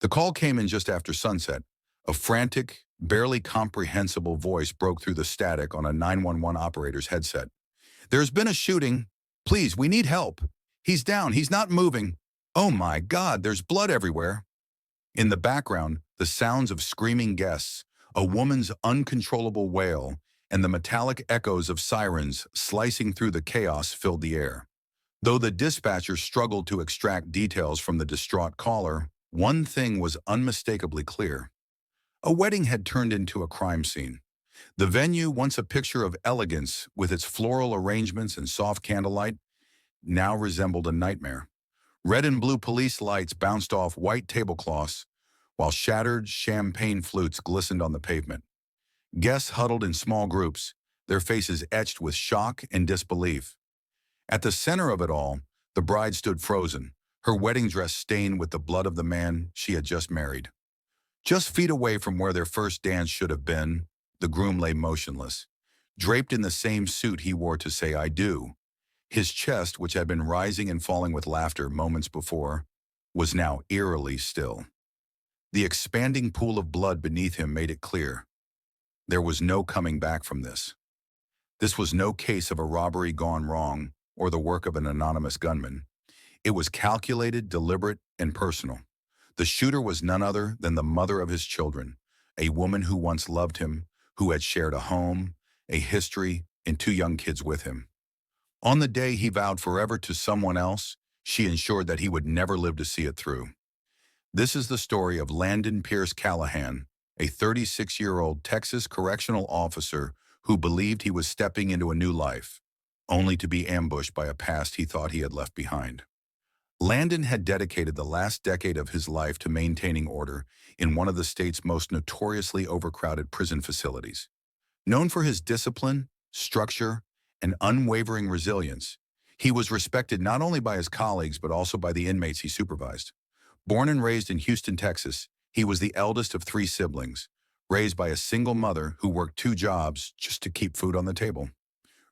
The call came in just after sunset. A frantic, barely comprehensible voice broke through the static on a 911 operator's headset. "There's been a shooting. Please, we need help. He's down. He's not moving. Oh my God, there's blood everywhere." In the background, the sounds of screaming guests, a woman's uncontrollable wail, and the metallic echoes of sirens slicing through the chaos filled the air. Though the dispatcher struggled to extract details from the distraught caller, one thing was unmistakably clear. A wedding had turned into a crime scene. The venue, once a picture of elegance with its floral arrangements and soft candlelight, now resembled a nightmare. Red and blue police lights bounced off white tablecloths, while shattered champagne flutes glistened on the pavement. Guests huddled in small groups, their faces etched with shock and disbelief. At the center of it all, the bride stood frozen, her wedding dress stained with the blood of the man she had just married. Just feet away from where their first dance should have been, the groom lay motionless, draped in the same suit he wore to say "I do." His chest, which had been rising and falling with laughter moments before, was now eerily still. The expanding pool of blood beneath him made it clear. There was no coming back from this. This was no case of a robbery gone wrong or the work of an anonymous gunman. It was calculated, deliberate, and personal. The shooter was none other than the mother of his children, a woman who once loved him, who had shared a home, a history, and two young kids with him. On the day he vowed forever to someone else, she ensured that he would never live to see it through. This is the story of Landon Pierce Callahan, a 36-year-old Texas correctional officer who believed he was stepping into a new life, only to be ambushed by a past he thought he had left behind. Landon had dedicated the last decade of his life to maintaining order in one of the state's most notoriously overcrowded prison facilities. Known for his discipline, structure, and unwavering resilience, he was respected not only by his colleagues but also by the inmates he supervised. Born and raised in Houston, Texas, he was the eldest of three siblings, raised by a single mother who worked two jobs just to keep food on the table.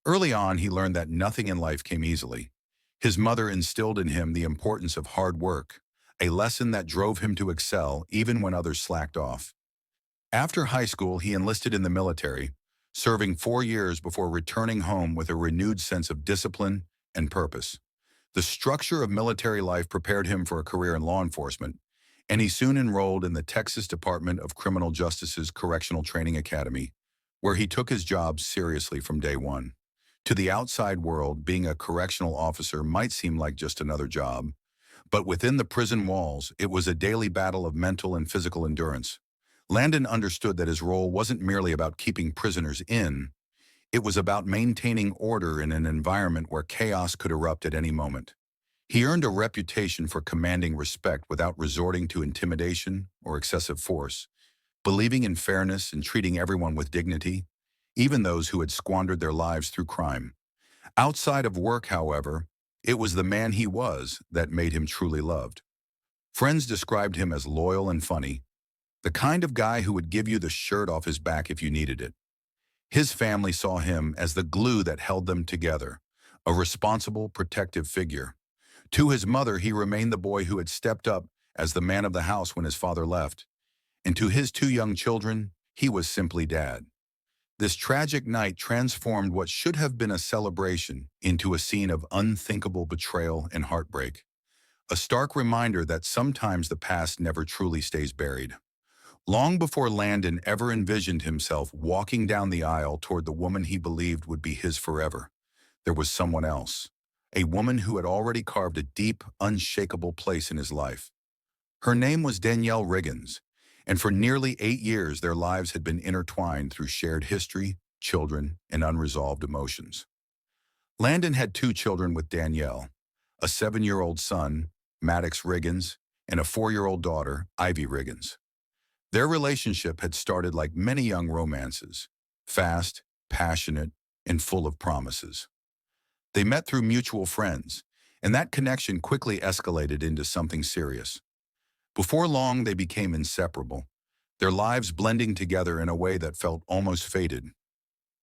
Early on, he learned that nothing in life came easily. His mother instilled in him the importance of hard work, a lesson that drove him to excel even when others slacked off. After high school, he enlisted in the military, serving 4 years before returning home with a renewed sense of discipline and purpose. The structure of military life prepared him for a career in law enforcement, and he soon enrolled in the Texas Department of Criminal Justice's Correctional Training Academy, where he took his job seriously from day one. To the outside world, being a correctional officer might seem like just another job, but within the prison walls, it was a daily battle of mental and physical endurance. Landon understood that his role wasn't merely about keeping prisoners in, it was about maintaining order in an environment where chaos could erupt at any moment. He earned a reputation for commanding respect without resorting to intimidation or excessive force, believing in fairness and treating everyone with dignity, even those who had squandered their lives through crime. Outside of work, however, it was the man he was that made him truly loved. Friends described him as loyal and funny, the kind of guy who would give you the shirt off his back if you needed it. His family saw him as the glue that held them together, a responsible, protective figure. To his mother, he remained the boy who had stepped up as the man of the house when his father left. And to his two young children, he was simply dad. This tragic night transformed what should have been a celebration into a scene of unthinkable betrayal and heartbreak. A stark reminder that sometimes the past never truly stays buried. Long before Landon ever envisioned himself walking down the aisle toward the woman he believed would be his forever, there was someone else, a woman who had already carved a deep, unshakable place in his life. Her name was Danielle Riggins, and for nearly 8 years their lives had been intertwined through shared history, children, and unresolved emotions. Landon had 2 children with Danielle, a 7-year-old son, Maddox Riggins, and a 4-year-old daughter, Ivy Riggins. Their relationship had started like many young romances, fast, passionate, and full of promises. They met through mutual friends, and that connection quickly escalated into something serious. Before long, they became inseparable, their lives blending together in a way that felt almost fated.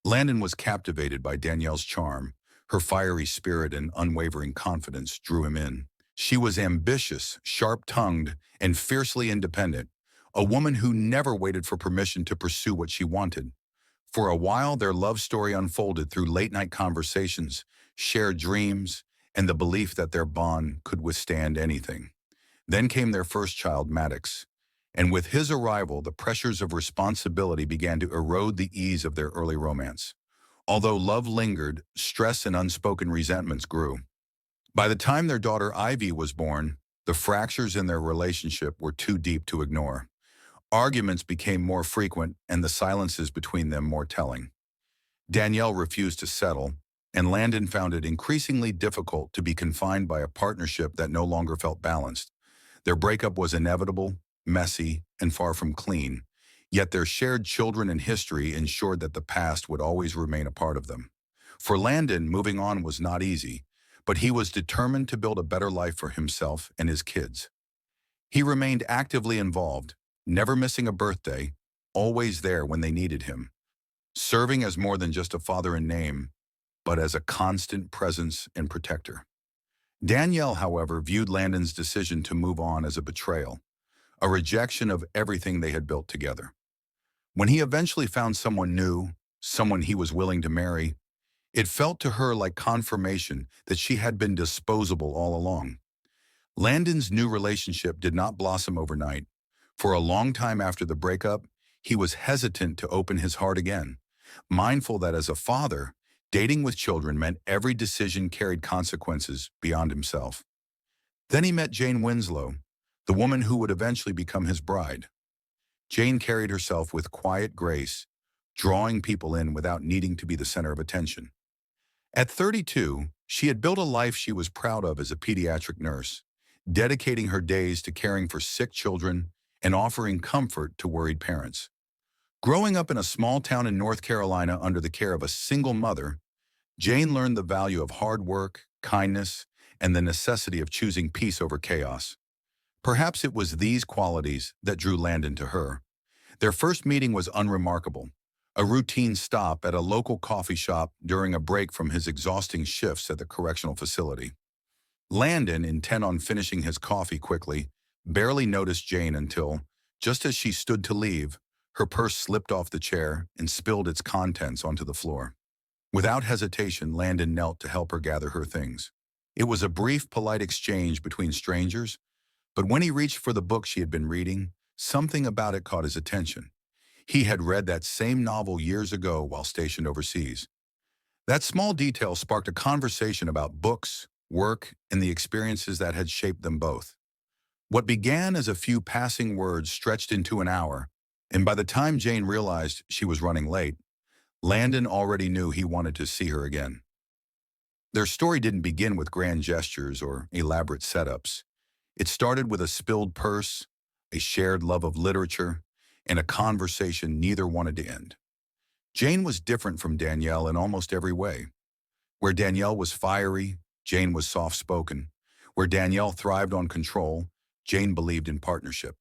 Landon was captivated by Danielle's charm. Her fiery spirit and unwavering confidence drew him in. She was ambitious, sharp-tongued, and fiercely independent, a woman who never waited for permission to pursue what she wanted. For a while, their love story unfolded through late-night conversations, shared dreams, and the belief that their bond could withstand anything. Then came their first child, Maddox, and with his arrival, the pressures of responsibility began to erode the ease of their early romance. Although love lingered, stress and unspoken resentments grew. By the time their daughter Ivy was born, the fractures in their relationship were too deep to ignore. Arguments became more frequent and the silences between them more telling. Danielle refused to settle, and Landon found it increasingly difficult to be confined by a partnership that no longer felt balanced. Their breakup was inevitable, messy, and far from clean, yet their shared children and history ensured that the past would always remain a part of them. For Landon, moving on was not easy, but he was determined to build a better life for himself and his kids. He remained actively involved, never missing a birthday, always there when they needed him, serving as more than just a father in name, but as a constant presence and protector. Danielle, however, viewed Landon's decision to move on as a betrayal, a rejection of everything they had built together. When he eventually found someone new, someone he was willing to marry, it felt to her like confirmation that she had been disposable all along. Landon's new relationship did not blossom overnight. For a long time after the breakup, he was hesitant to open his heart again, mindful that as a father, dating with children meant every decision carried consequences beyond himself. Then he met Jane Winslow, the woman who would eventually become his bride. Jane carried herself with quiet grace, drawing people in without needing to be the center of attention. At 32, she had built a life she was proud of as a pediatric nurse, dedicating her days to caring for sick children and offering comfort to worried parents. Growing up in a small town in North Carolina under the care of a single mother, Jane learned the value of hard work, kindness, and the necessity of choosing peace over chaos. Perhaps it was these qualities that drew Landon to her. Their first meeting was unremarkable, a routine stop at a local coffee shop during a break from his exhausting shifts at the correctional facility. Landon, intent on finishing his coffee quickly, barely noticed Jane until, just as she stood to leave, her purse slipped off the chair and spilled its contents onto the floor. Without hesitation, Landon knelt to help her gather her things. It was a brief, polite exchange between strangers, but when he reached for the book she had been reading, something about it caught his attention. He had read that same novel years ago while stationed overseas. That small detail sparked a conversation about books, work, and the experiences that had shaped them both. What began as a few passing words stretched into an hour, and by the time Jane realized she was running late, Landon already knew he wanted to see her again. Their story didn't begin with grand gestures or elaborate setups. It started with a spilled purse, a shared love of literature, and a conversation neither wanted to end. Jane was different from Danielle in almost every way. Where Danielle was fiery, Jane was soft-spoken. Where Danielle thrived on control, Jane believed in partnership.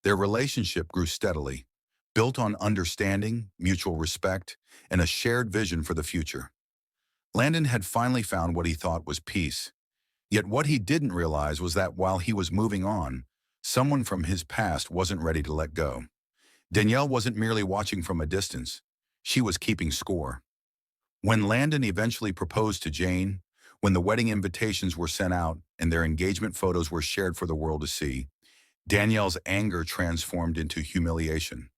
Their relationship grew steadily, built on understanding, mutual respect, and a shared vision for the future. Landon had finally found what he thought was peace. Yet what he didn't realize was that while he was moving on, someone from his past wasn't ready to let go. Danielle wasn't merely watching from a distance. She was keeping score. When Landon eventually proposed to Jane, when the wedding invitations were sent out and their engagement photos were shared for the world to see, Danielle's anger transformed into humiliation.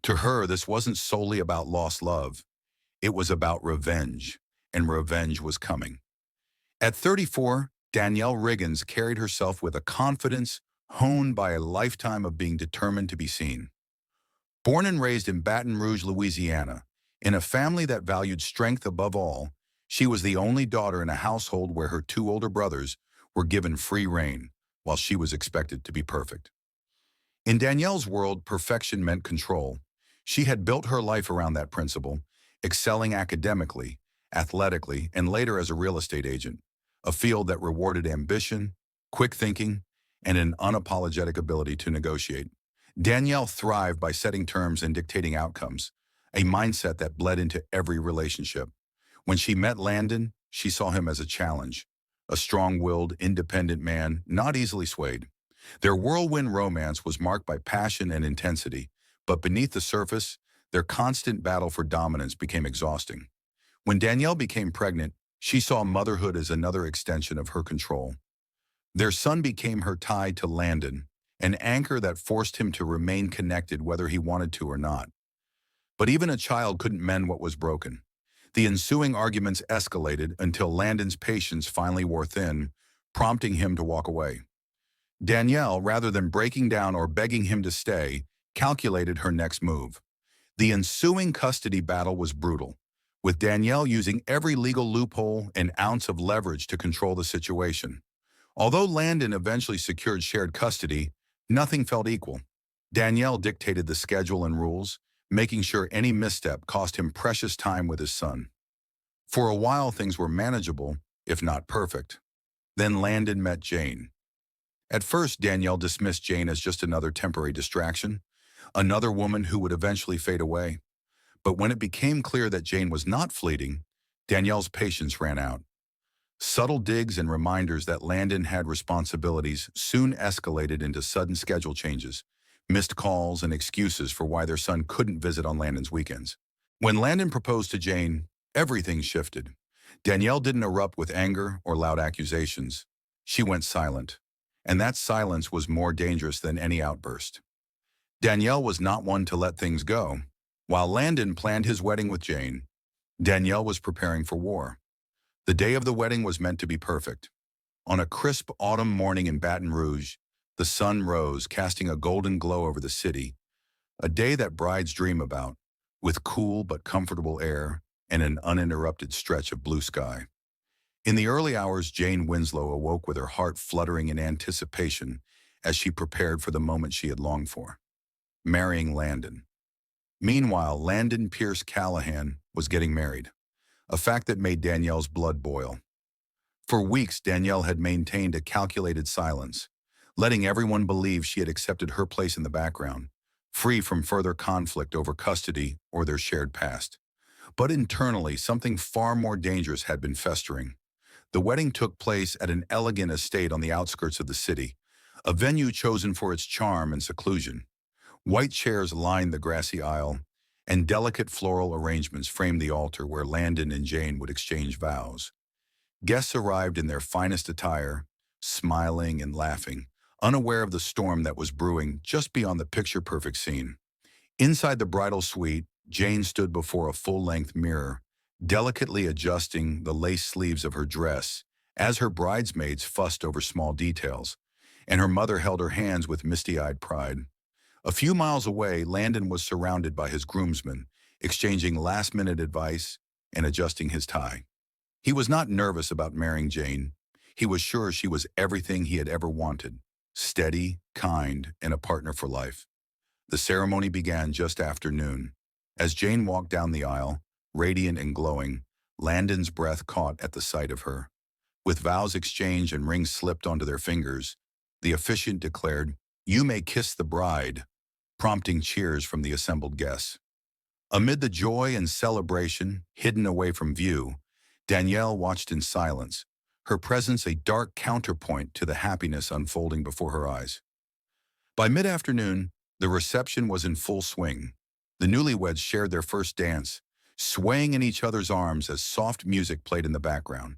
To her, this wasn't solely about lost love. It was about revenge, and revenge was coming. At 34, Danielle Riggins carried herself with a confidence honed by a lifetime of being determined to be seen. Born and raised in Baton Rouge, Louisiana, in a family that valued strength above all, she was the only daughter in a household where her two older brothers were given free rein, while she was expected to be perfect. In Danielle's world, perfection meant control. She had built her life around that principle, excelling academically, athletically, and later as a real estate agent, a field that rewarded ambition, quick thinking, and an unapologetic ability to negotiate. Danielle thrived by setting terms and dictating outcomes, a mindset that bled into every relationship. When she met Landon, she saw him as a challenge, a strong-willed, independent man, not easily swayed. Their whirlwind romance was marked by passion and intensity, but beneath the surface, their constant battle for dominance became exhausting. When Danielle became pregnant, she saw motherhood as another extension of her control. Their son became her tie to Landon, an anchor that forced him to remain connected whether he wanted to or not. But even a child couldn't mend what was broken. The ensuing arguments escalated until Landon's patience finally wore thin, prompting him to walk away. Danielle, rather than breaking down or begging him to stay, calculated her next move. The ensuing custody battle was brutal, with Danielle using every legal loophole and ounce of leverage to control the situation. Although Landon eventually secured shared custody, nothing felt equal. Danielle dictated the schedule and rules, making sure any misstep cost him precious time with his son. For a while, things were manageable, if not perfect. Then Landon met Jane. At first, Danielle dismissed Jane as just another temporary distraction, another woman who would eventually fade away. But when it became clear that Jane was not fleeting, Danielle's patience ran out. Subtle digs and reminders that Landon had responsibilities soon escalated into sudden schedule changes, missed calls, and excuses for why their son couldn't visit on Landon's weekends. When Landon proposed to Jane, everything shifted. Danielle didn't erupt with anger or loud accusations. She went silent, and that silence was more dangerous than any outburst. Danielle was not one to let things go. While Landon planned his wedding with Jane, Danielle was preparing for war. The day of the wedding was meant to be perfect. On a crisp autumn morning in Baton Rouge, the sun rose, casting a golden glow over the city, a day that brides dream about, with cool but comfortable air and an uninterrupted stretch of blue sky. In the early hours, Jane Winslow awoke with her heart fluttering in anticipation as she prepared for the moment she had longed for, marrying Landon. Meanwhile, Landon Pierce Callahan was getting married, a fact that made Danielle's blood boil. For weeks, Danielle had maintained a calculated silence, letting everyone believe she had accepted her place in the background, free from further conflict over custody or their shared past. But internally, something far more dangerous had been festering. The wedding took place at an elegant estate on the outskirts of the city, a venue chosen for its charm and seclusion. White chairs lined the grassy aisle, and delicate floral arrangements framed the altar where Landon and Jane would exchange vows. Guests arrived in their finest attire, smiling and laughing, unaware of the storm that was brewing just beyond the picture-perfect scene. Inside the bridal suite, Jane stood before a full-length mirror, delicately adjusting the lace sleeves of her dress as her bridesmaids fussed over small details, and her mother held her hands with misty-eyed pride. A few miles away, Landon was surrounded by his groomsmen, exchanging last-minute advice and adjusting his tie. He was not nervous about marrying Jane. He was sure she was everything he had ever wanted, steady, kind, and a partner for life. The ceremony began just after noon. As Jane walked down the aisle, radiant and glowing, Landon's breath caught at the sight of her. With vows exchanged and rings slipped onto their fingers, the officiant declared, "You may kiss the bride," prompting cheers from the assembled guests. Amid the joy and celebration, hidden away from view, Danielle watched in silence, her presence a dark counterpoint to the happiness unfolding before her eyes. By mid-afternoon, the reception was in full swing. The newlyweds shared their first dance, swaying in each other's arms as soft music played in the background.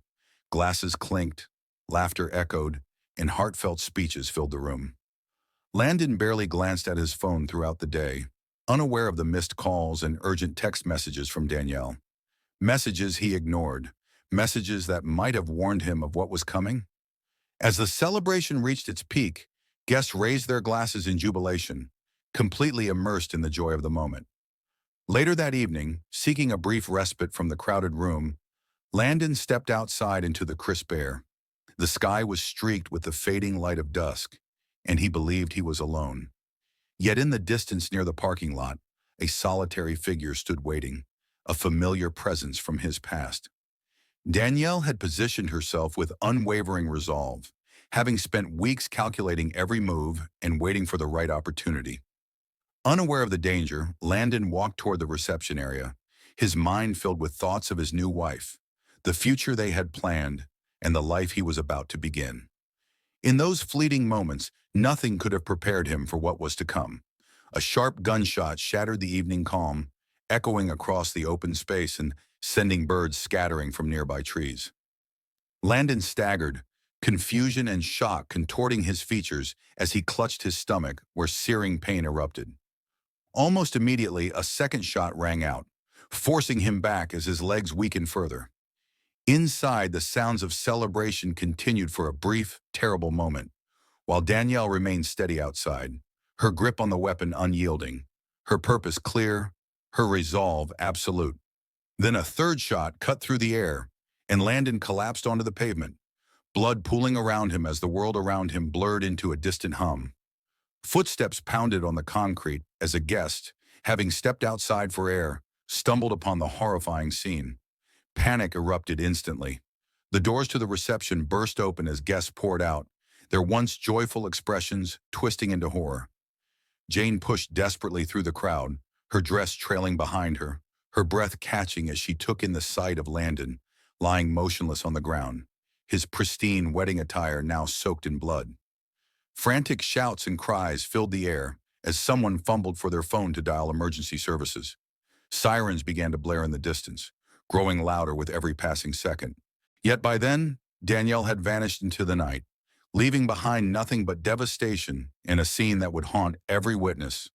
Glasses clinked, laughter echoed, and heartfelt speeches filled the room. Landon barely glanced at his phone throughout the day, unaware of the missed calls and urgent text messages from Danielle. Messages he ignored, messages that might have warned him of what was coming. As the celebration reached its peak, guests raised their glasses in jubilation, completely immersed in the joy of the moment. Later that evening, seeking a brief respite from the crowded room, Landon stepped outside into the crisp air. The sky was streaked with the fading light of dusk, and he believed he was alone. Yet in the distance near the parking lot, a solitary figure stood waiting, a familiar presence from his past. Danielle had positioned herself with unwavering resolve, having spent weeks calculating every move and waiting for the right opportunity. Unaware of the danger, Landon walked toward the reception area, his mind filled with thoughts of his new wife, the future they had planned, and the life he was about to begin. In those fleeting moments, nothing could have prepared him for what was to come. A sharp gunshot shattered the evening calm, echoing across the open space and sending birds scattering from nearby trees. Landon staggered, confusion and shock contorting his features as he clutched his stomach where searing pain erupted. Almost immediately, a second shot rang out, forcing him back as his legs weakened further. Inside, the sounds of celebration continued for a brief, terrible moment, while Danielle remained steady outside, her grip on the weapon unyielding, her purpose clear, her resolve absolute. Then a third shot cut through the air, and Landon collapsed onto the pavement, blood pooling around him as the world around him blurred into a distant hum. Footsteps pounded on the concrete as a guest, having stepped outside for air, stumbled upon the horrifying scene. Panic erupted instantly. The doors to the reception burst open as guests poured out, their once joyful expressions twisting into horror. Jane pushed desperately through the crowd, her dress trailing behind her, her breath catching as she took in the sight of Landon, lying motionless on the ground, his pristine wedding attire now soaked in blood. Frantic shouts and cries filled the air as someone fumbled for their phone to dial emergency services. Sirens began to blare in the distance, growing louder with every passing second. Yet by then, Danielle had vanished into the night, leaving behind nothing but devastation in a scene that would haunt every witness.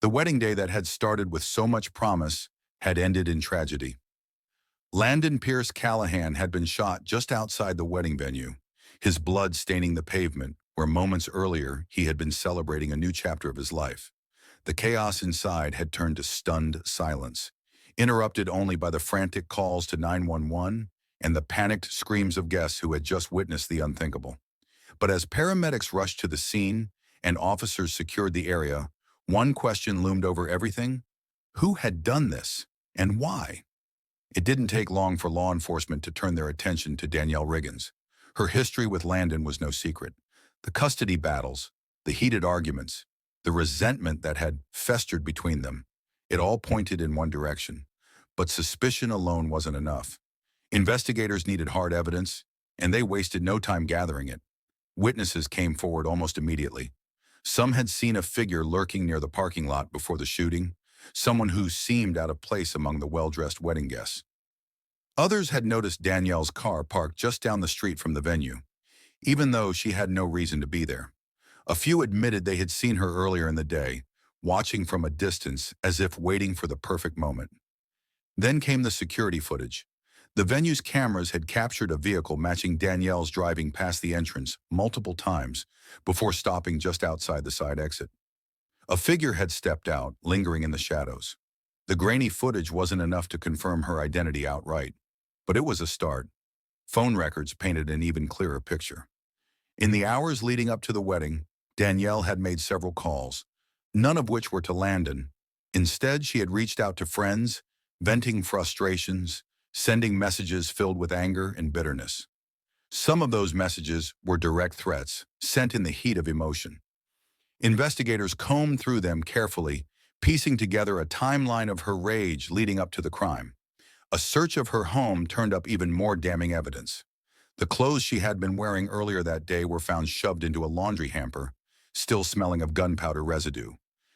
The wedding day that had started with so much promise had ended in tragedy. Landon Pierce Callahan had been shot just outside the wedding venue, his blood staining the pavement where moments earlier he had been celebrating a new chapter of his life. The chaos inside had turned to stunned silence, interrupted only by the frantic calls to 911 and the panicked screams of guests who had just witnessed the unthinkable. But as paramedics rushed to the scene and officers secured the area, one question loomed over everything: who had done this, and why? It didn't take long for law enforcement to turn their attention to Danielle Riggins. Her history with Landon was no secret. The custody battles, the heated arguments, the resentment that had festered between them, it all pointed in one direction. But suspicion alone wasn't enough. Investigators needed hard evidence, and they wasted no time gathering it. Witnesses came forward almost immediately. Some had seen a figure lurking near the parking lot before the shooting, someone who seemed out of place among the well-dressed wedding guests. Others had noticed Danielle's car parked just down the street from the venue, even though she had no reason to be there. A few admitted they had seen her earlier in the day, watching from a distance as if waiting for the perfect moment. Then came the security footage. The venue's cameras had captured a vehicle matching Danielle's driving past the entrance multiple times before stopping just outside the side exit. A figure had stepped out, lingering in the shadows. The grainy footage wasn't enough to confirm her identity outright, but it was a start. Phone records painted an even clearer picture. In the hours leading up to the wedding, Danielle had made several calls, none of which were to Landon. Instead, she had reached out to friends, venting frustrations, sending messages filled with anger and bitterness. Some of those messages were direct threats, sent in the heat of emotion. Investigators combed through them carefully, piecing together a timeline of her rage leading up to the crime. A search of her home turned up even more damning evidence. The clothes she had been wearing earlier that day were found shoved into a laundry hamper, still smelling of gunpowder residue.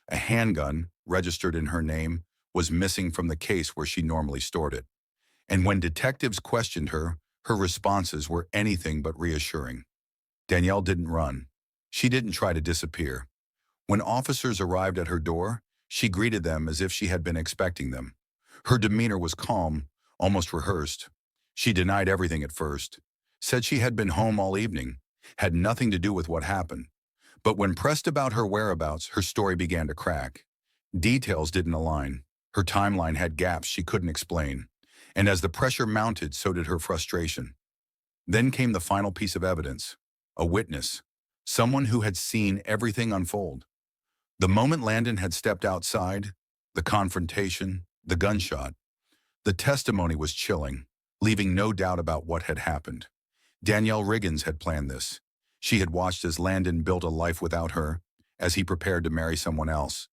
A handgun, registered in her name, was missing from the case where she normally stored it. And when detectives questioned her, her responses were anything but reassuring. Danielle didn't run. She didn't try to disappear. When officers arrived at her door, she greeted them as if she had been expecting them. Her demeanor was calm, almost rehearsed. She denied everything at first, said she had been home all evening, had nothing to do with what happened. But when pressed about her whereabouts, her story began to crack. Details didn't align. Her timeline had gaps she couldn't explain. And as the pressure mounted, so did her frustration. Then came the final piece of evidence: a witness, someone who had seen everything unfold. The moment Landon had stepped outside, the confrontation, the gunshot, the testimony was chilling, leaving no doubt about what had happened. Danielle Riggins had planned this. She had watched as Landon built a life without her, as he prepared to marry someone else,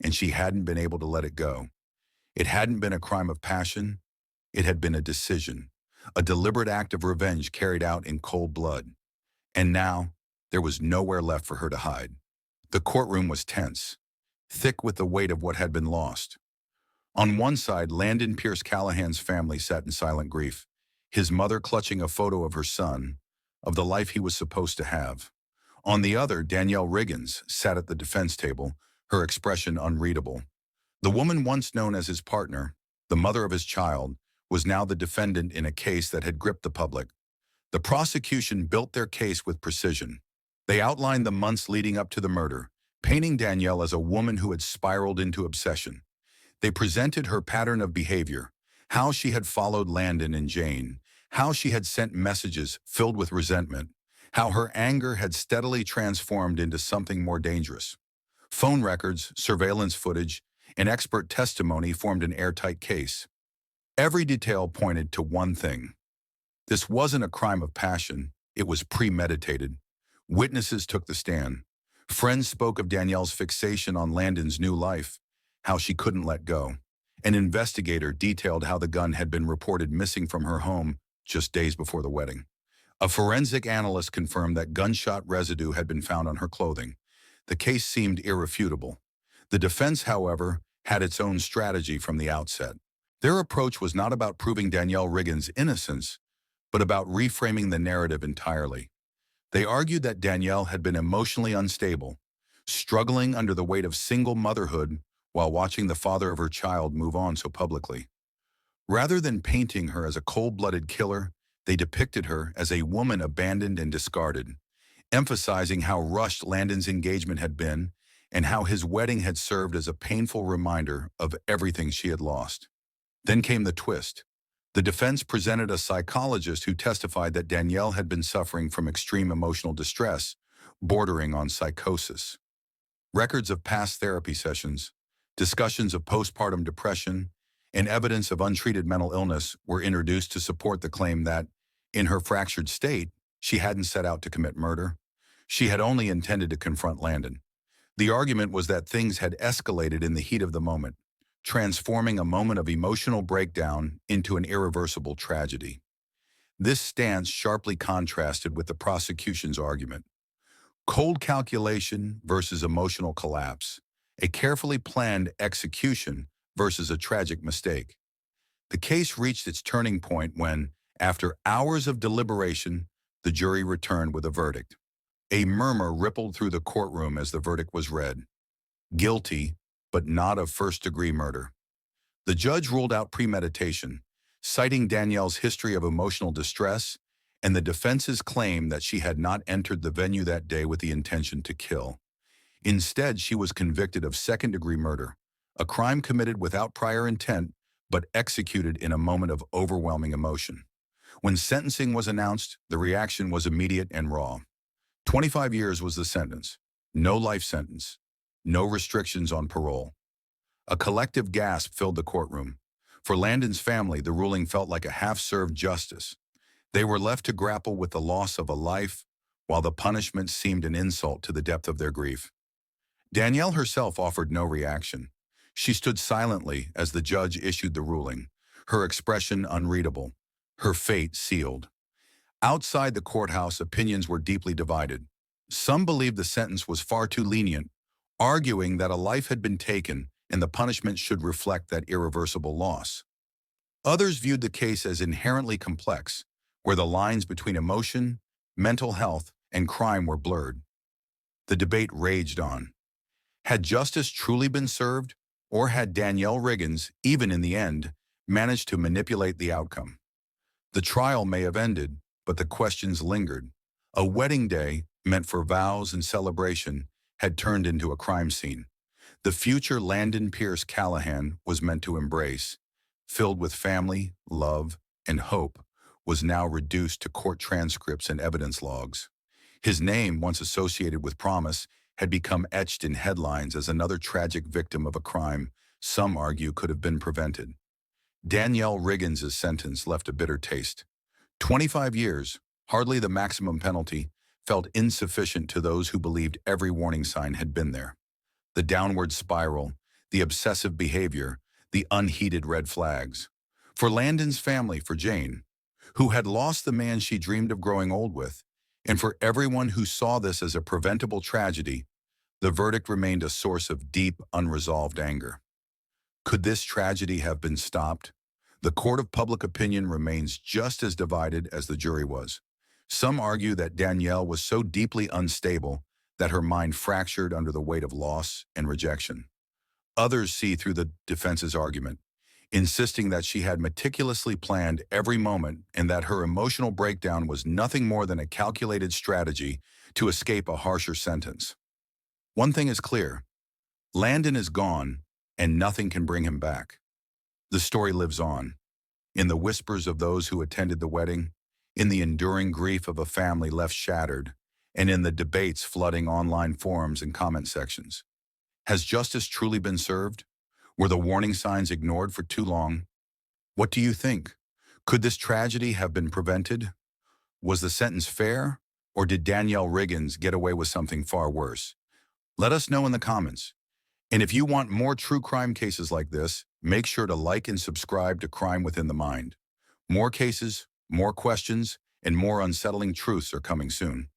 and she hadn't been able to let it go. It hadn't been a crime of passion. It had been a decision, a deliberate act of revenge carried out in cold blood. And now, there was nowhere left for her to hide. The courtroom was tense, thick with the weight of what had been lost. On one side, Landon Pierce Callahan's family sat in silent grief, his mother clutching a photo of her son, of the life he was supposed to have. On the other, Danielle Riggins sat at the defense table, her expression unreadable. The woman once known as his partner, the mother of his child, was now the defendant in a case that had gripped the public. The prosecution built their case with precision. They outlined the months leading up to the murder, painting Danielle as a woman who had spiraled into obsession. They presented her pattern of behavior, how she had followed Landon and Jane, how she had sent messages filled with resentment, how her anger had steadily transformed into something more dangerous. Phone records, surveillance footage, and expert testimony formed an airtight case. Every detail pointed to one thing. This wasn't a crime of passion, it was premeditated. Witnesses took the stand. Friends spoke of Danielle's fixation on Landon's new life, how she couldn't let go. An investigator detailed how the gun had been reported missing from her home just days before the wedding. A forensic analyst confirmed that gunshot residue had been found on her clothing. The case seemed irrefutable. The defense, however, had its own strategy from the outset. Their approach was not about proving Danielle Riggins' innocence, but about reframing the narrative entirely. They argued that Danielle had been emotionally unstable, struggling under the weight of single motherhood while watching the father of her child move on so publicly. Rather than painting her as a cold-blooded killer, they depicted her as a woman abandoned and discarded, emphasizing how rushed Landon's engagement had been and how his wedding had served as a painful reminder of everything she had lost. Then came the twist. The defense presented a psychologist who testified that Danielle had been suffering from extreme emotional distress, bordering on psychosis. Records of past therapy sessions, discussions of postpartum depression, and evidence of untreated mental illness were introduced to support the claim that, in her fractured state, she hadn't set out to commit murder. She had only intended to confront Landon. The argument was that things had escalated in the heat of the moment, transforming a moment of emotional breakdown into an irreversible tragedy. This stance sharply contrasted with the prosecution's argument. Cold calculation versus emotional collapse, a carefully planned execution versus a tragic mistake. The case reached its turning point when, after hours of deliberation, the jury returned with a verdict. A murmur rippled through the courtroom as the verdict was read. Guilty, but not of first-degree murder. The judge ruled out premeditation, citing Danielle's history of emotional distress and the defense's claim that she had not entered the venue that day with the intention to kill. Instead, she was convicted of second-degree murder, a crime committed without prior intent but executed in a moment of overwhelming emotion. When sentencing was announced, the reaction was immediate and raw. 25 years was the sentence. No life sentence. No restrictions on parole. A collective gasp filled the courtroom. For Landon's family, the ruling felt like a half-served justice. They were left to grapple with the loss of a life, while the punishment seemed an insult to the depth of their grief. Danielle herself offered no reaction. She stood silently as the judge issued the ruling, her expression unreadable, her fate sealed. Outside the courthouse, opinions were deeply divided. Some believed the sentence was far too lenient, arguing that a life had been taken and the punishment should reflect that irreversible loss. Others viewed the case as inherently complex, where the lines between emotion, mental health, and crime were blurred. The debate raged on. Had justice truly been served, or had Danielle Riggins, even in the end, managed to manipulate the outcome? The trial may have ended, but the questions lingered. A wedding day, meant for vows and celebration, had turned into a crime scene. The future Landon Pierce Callahan was meant to embrace, filled with family, love, and hope, was now reduced to court transcripts and evidence logs. His name, once associated with promise, had become etched in headlines as another tragic victim of a crime some argue could have been prevented. Danielle Riggins' sentence left a bitter taste. 25 years, hardly the maximum penalty, felt insufficient to those who believed every warning sign had been there. The downward spiral, the obsessive behavior, the unheeded red flags. For Landon's family, for Jane, who had lost the man she dreamed of growing old with. And for everyone who saw this as a preventable tragedy, the verdict remained a source of deep, unresolved anger. Could this tragedy have been stopped? The court of public opinion remains just as divided as the jury was. Some argue that Danielle was so deeply unstable that her mind fractured under the weight of loss and rejection. Others see through the defense's argument, insisting that she had meticulously planned every moment and that her emotional breakdown was nothing more than a calculated strategy to escape a harsher sentence. One thing is clear: Landon is gone, and nothing can bring him back. The story lives on, in the whispers of those who attended the wedding, in the enduring grief of a family left shattered, and in the debates flooding online forums and comment sections. Has justice truly been served? Were the warning signs ignored for too long? What do you think? Could this tragedy have been prevented? Was the sentence fair, or did Danielle Riggins get away with something far worse? Let us know in the comments. And if you want more true crime cases like this, make sure to like and subscribe to Crime Within the Mind. More cases, more questions, and more unsettling truths are coming soon.